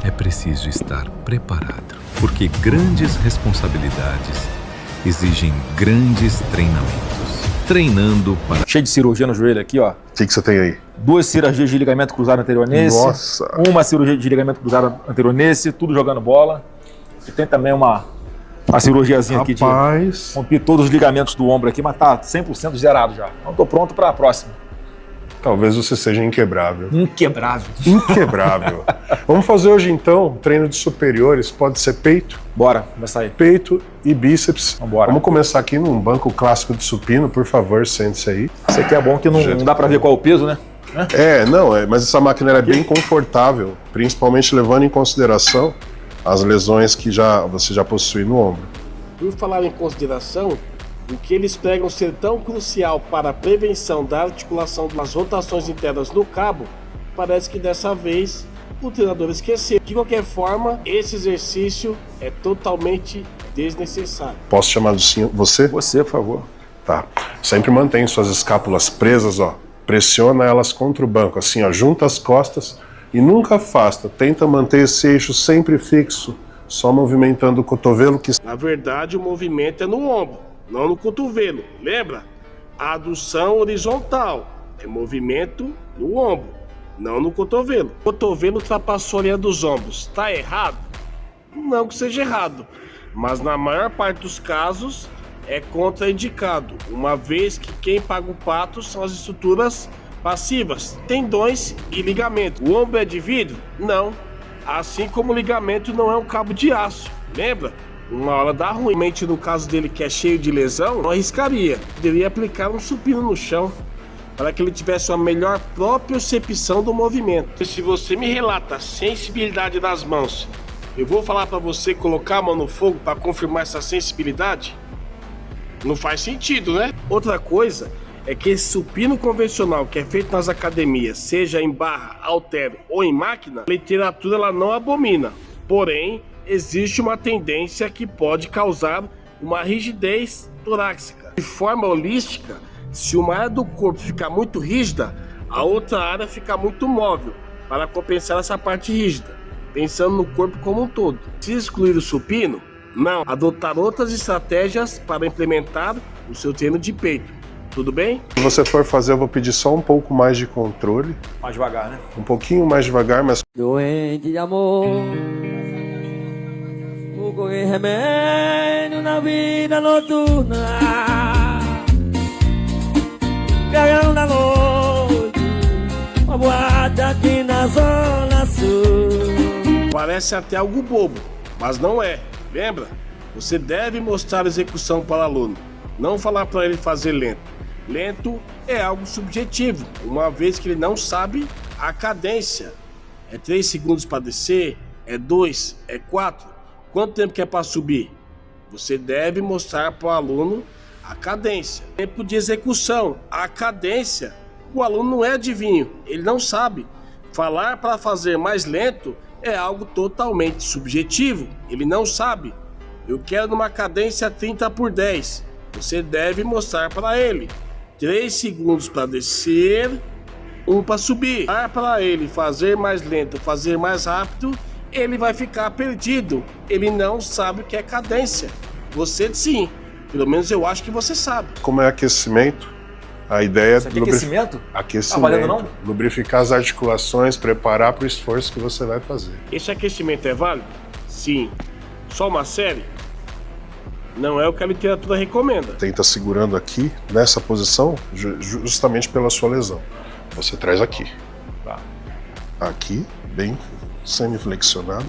é preciso estar preparado, porque grandes responsabilidades exigem grandes treinamentos. Treinando para... Cheio de cirurgia no joelho aqui, ó. O que você tem aí? 2 cirurgias de ligamento cruzado anterior nesse. Nossa! Uma cirurgia de ligamento cruzado anterior nesse, tudo jogando bola. E tem também uma cirurgiazinha aqui de... Rompi todos os ligamentos do ombro aqui, mas tá 100% zerado já. Então tô pronto para a próxima. Talvez você seja inquebrável. Inquebrável. Inquebrável. Vamos fazer hoje então treino de superiores. Pode ser peito. Bora, começar aí. Peito e bíceps. Vambora. Vamos começar aqui num banco clássico de supino, por favor, sente-se aí. Isso aqui é bom que não dá para ver qual é o peso, né? Mas essa máquina é bem confortável, principalmente levando em consideração as lesões que você já possui no ombro. Por falar em consideração, o que eles pregam ser tão crucial para a prevenção da articulação das rotações internas no cabo, parece que dessa vez o treinador esqueceu. De qualquer forma, esse exercício é totalmente desnecessário. Posso chamar de você? Você, por favor. Tá. Sempre mantém suas escápulas presas, ó. Pressiona elas contra o banco, assim, ó. Junta as costas e nunca afasta. Tenta manter esse eixo sempre fixo, só movimentando o cotovelo que... Na verdade, o movimento é no ombro, não no cotovelo. Lembra? A adução horizontal é movimento no ombro, não no cotovelo. O cotovelo ultrapassou a linha dos ombros. Tá errado? Não que seja errado, mas na maior parte dos casos é contraindicado, uma vez que quem paga o pato são as estruturas passivas, tendões e ligamento. O ombro é de vidro? Não. Assim como o ligamento não é um cabo de aço. Lembra? Uma hora dá ruim. Realmente no caso dele que é cheio de lesão, não arriscaria. Poderia aplicar um supino no chão para que ele tivesse uma melhor propriocepção do movimento. E se você me relata a sensibilidade das mãos, eu vou falar para você colocar a mão no fogo para confirmar essa sensibilidade? Não faz sentido, né? Outra coisa é que esse supino convencional que é feito nas academias, seja em barra, halter ou em máquina, a literatura ela não abomina. Porém, existe uma tendência que pode causar uma rigidez torácica. De forma holística, se uma área do corpo ficar muito rígida, a outra área fica muito móvel, para compensar essa parte rígida, pensando no corpo como um todo. Se excluir o supino, não, adotar outras estratégias para implementar o seu treino de peito. Tudo bem? Se você for fazer, eu vou pedir só um pouco mais de controle. Mais devagar, né? Um pouquinho mais devagar, mas... Doente de amor, vou correr remédio na vida noturna, garão da noite, uma boate aqui na zona sul. Parece até algo bobo, mas não é. Lembra? Você deve mostrar a execução para o aluno, não falar para ele fazer lento. Lento é algo subjetivo, uma vez que ele não sabe a cadência. É 3 segundos para descer? É 2? É 4? Quanto tempo que é para subir? Você deve mostrar para o aluno a cadência. Tempo de execução, a cadência. O aluno não é adivinho, ele não sabe. Falar para fazer mais lento é algo totalmente subjetivo, ele não sabe. Eu quero numa cadência 30/10. Você deve mostrar para ele 3 segundos para descer, 1 para subir. Para ele fazer mais lento, fazer mais rápido, ele vai ficar perdido. Ele não sabe o que é cadência. Você sim, pelo menos eu acho que você sabe. Como é aquecimento, a ideia é... aquecimento? Aquecimento. Tá valendo, não? Lubrificar as articulações, preparar para o esforço que você vai fazer. Esse aquecimento é válido? Sim. Só uma série? Não é o que a literatura recomenda. Tenta segurando aqui, nessa posição, justamente pela sua lesão. Você traz aqui. Tá. Aqui, bem semiflexionado,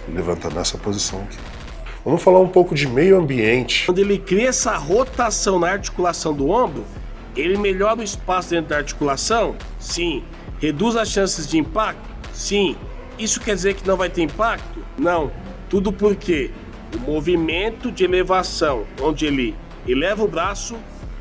levanta nessa posição aqui. Vamos falar um pouco de meio ambiente. Quando ele cria essa rotação na articulação do ombro, ele melhora o espaço dentro da articulação? Sim. Reduz as chances de impacto? Sim. Isso quer dizer que não vai ter impacto? Não. Tudo porque o movimento de elevação, onde ele eleva o braço,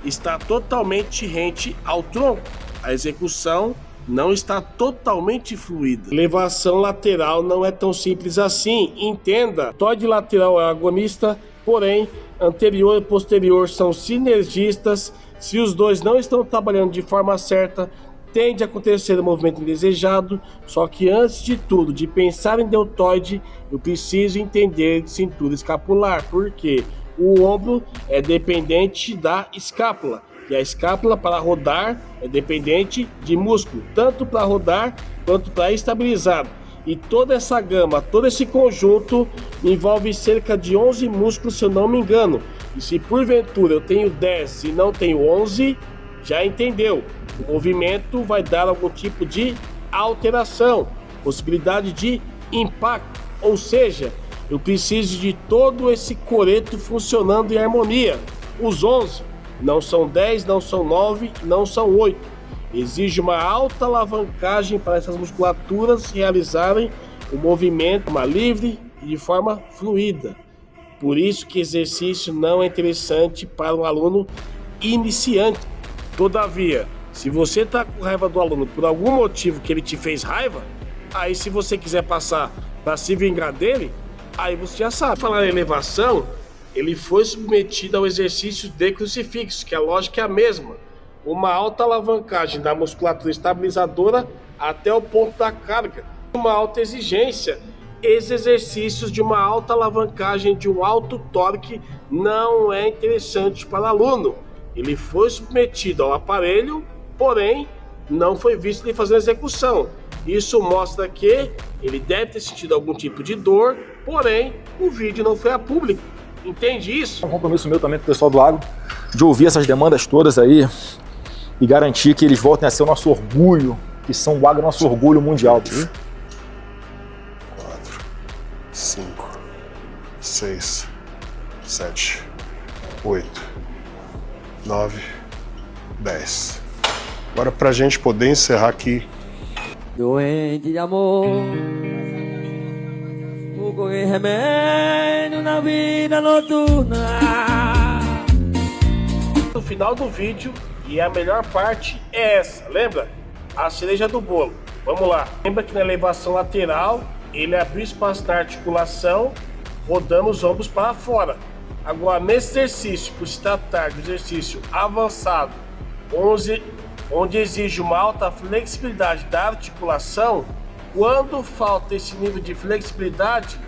está totalmente rente ao tronco. A execução não está totalmente fluida. Elevação lateral não é tão simples assim. Entenda, toide lateral é agonista, porém anterior e posterior são sinergistas. Se os dois não estão trabalhando de forma certa, tende a acontecer um movimento indesejado, só que antes de tudo, de pensar em deltoide, eu preciso entender de cintura escapular, porque o ombro é dependente da escápula, e a escápula para rodar é dependente de músculo, tanto para rodar quanto para estabilizar. E toda essa gama, todo esse conjunto envolve cerca de 11 músculos, se eu não me engano. E se porventura eu tenho 10 e não tenho 11, já entendeu? O movimento vai dar algum tipo de alteração, possibilidade de impacto, ou seja, eu preciso de todo esse coreto funcionando em harmonia. Os 11 não são 10, não são 9, não são 8. Exige uma alta alavancagem para essas musculaturas realizarem o movimento de forma livre e de forma fluida. Por isso que exercício não é interessante para um aluno iniciante. Todavia, se você está com raiva do aluno por algum motivo que ele te fez raiva, aí se você quiser passar para se vingar dele, aí você já sabe. Falar em elevação, ele foi submetido ao exercício de crucifixo, que a lógica é a mesma. Uma alta alavancagem da musculatura estabilizadora até o ponto da carga. Uma alta exigência. Esses exercícios de uma alta alavancagem, de um alto torque, não é interessante para o aluno. Ele foi submetido ao aparelho, porém, não foi visto ele fazendo execução. Isso mostra que ele deve ter sentido algum tipo de dor, porém, o vídeo não foi a público. Entende isso? É um compromisso meu também com o pessoal do agro, de ouvir essas demandas todas aí e garantir que eles voltem a ser o nosso orgulho, que são o agro nosso orgulho mundial. 4, 5, 6, 7, 8, 9, 10. Agora, pra gente poder encerrar aqui. Doente de amor, o correr remédio na vida noturna. No final do vídeo, e a melhor parte é essa, lembra? A cereja do bolo. Vamos lá. Lembra que na elevação lateral, ele abriu espaço na articulação, rodando os ombros para fora. Agora, nesse exercício, por se tratar de exercício avançado, onde exige uma alta flexibilidade da articulação, quando falta esse nível de flexibilidade,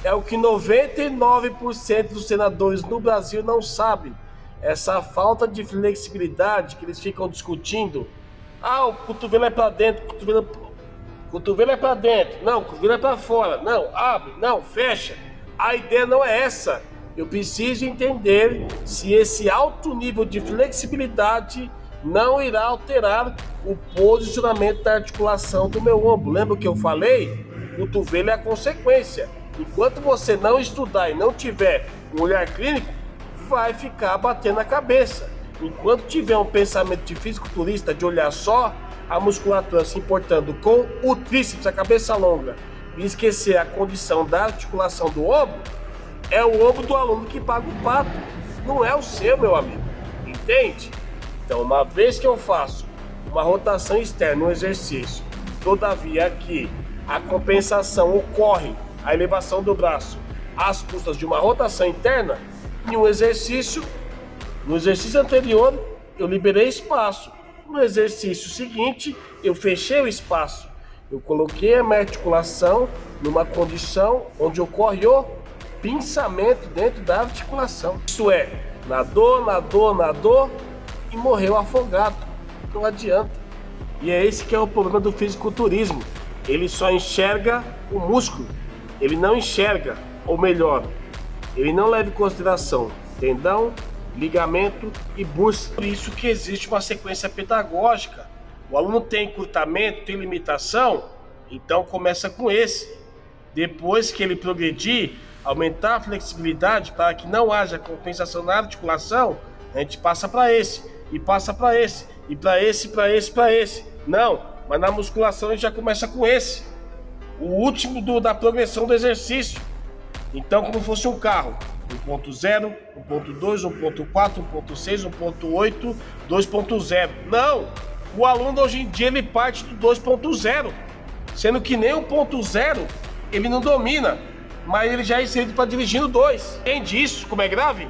é o que 99% dos treinadores no Brasil não sabem. Essa falta de flexibilidade que eles ficam discutindo. Ah, o cotovelo é para dentro, cotovelo é para dentro. Não, o cotovelo é para fora. Não, abre, não, fecha. A ideia não é essa. Eu preciso entender se esse alto nível de flexibilidade não irá alterar o posicionamento da articulação do meu ombro. Lembra o que eu falei? O cotovelo é a consequência. Enquanto você não estudar e não tiver um olhar clínico, vai ficar batendo a cabeça. Enquanto tiver um pensamento de fisiculturista de olhar só a musculatura se importando com o tríceps, a cabeça longa, e esquecer a condição da articulação do ombro, é o ombro do aluno que paga o pato, não é o seu, meu amigo. Entende? Então, uma vez que eu faço uma rotação externa no exercício, todavia aqui a compensação ocorre, a elevação do braço, às custas de uma rotação interna, em um exercício, no exercício anterior, eu liberei espaço. No exercício seguinte, eu fechei o espaço. Eu coloquei a minha articulação numa condição onde ocorre o pinçamento dentro da articulação. Isso é, nadou e morreu afogado. Não adianta. E é esse que é o problema do fisiculturismo. Ele só enxerga o músculo. Ele não enxerga, ou melhor, ele não leva em consideração tendão, ligamento e bursa. Por isso que existe uma sequência pedagógica. O aluno tem encurtamento, tem limitação, então começa com esse. Depois que ele progredir, aumentar a flexibilidade para que não haja compensação na articulação, a gente passa para esse, e passa para esse, e para esse. Não, mas na musculação a gente já começa com esse. O último da progressão do exercício. Então, como fosse um carro, 1.0, 1.2, 1.4, 1.6, 1.8, 2.0. Não! O aluno hoje em dia ele parte do 2.0, sendo que nem 1.0 ele não domina, mas ele já é inserido para dirigir no 2. Entende isso? Como é grave?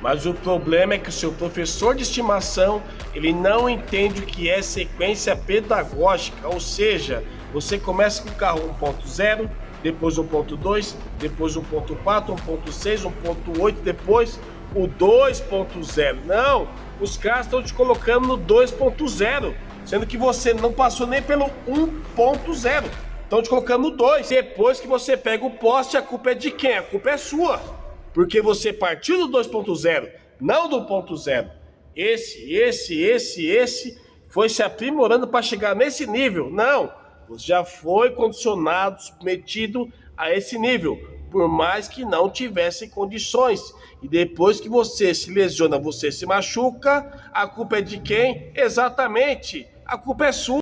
Mas o problema é que o seu professor de estimação, ele não entende o que é sequência pedagógica, ou seja, você começa com o carro 1.0, depois 1.2, depois 1.4, 1.6, 1.8, depois o 2.0. Não, os caras estão te colocando no 2.0, sendo que você não passou nem pelo 1.0. Estão te colocando no 2. Depois que você pega o poste, a culpa é de quem? A culpa é sua. Porque você partiu do 2.0, não do 1.0. Esse foi se aprimorando para chegar nesse nível. Não, você já foi condicionado, submetido a esse nível, por mais que não tivesse condições. E depois que você se lesiona, você se machuca, a culpa é de quem? Exatamente, a culpa é sua.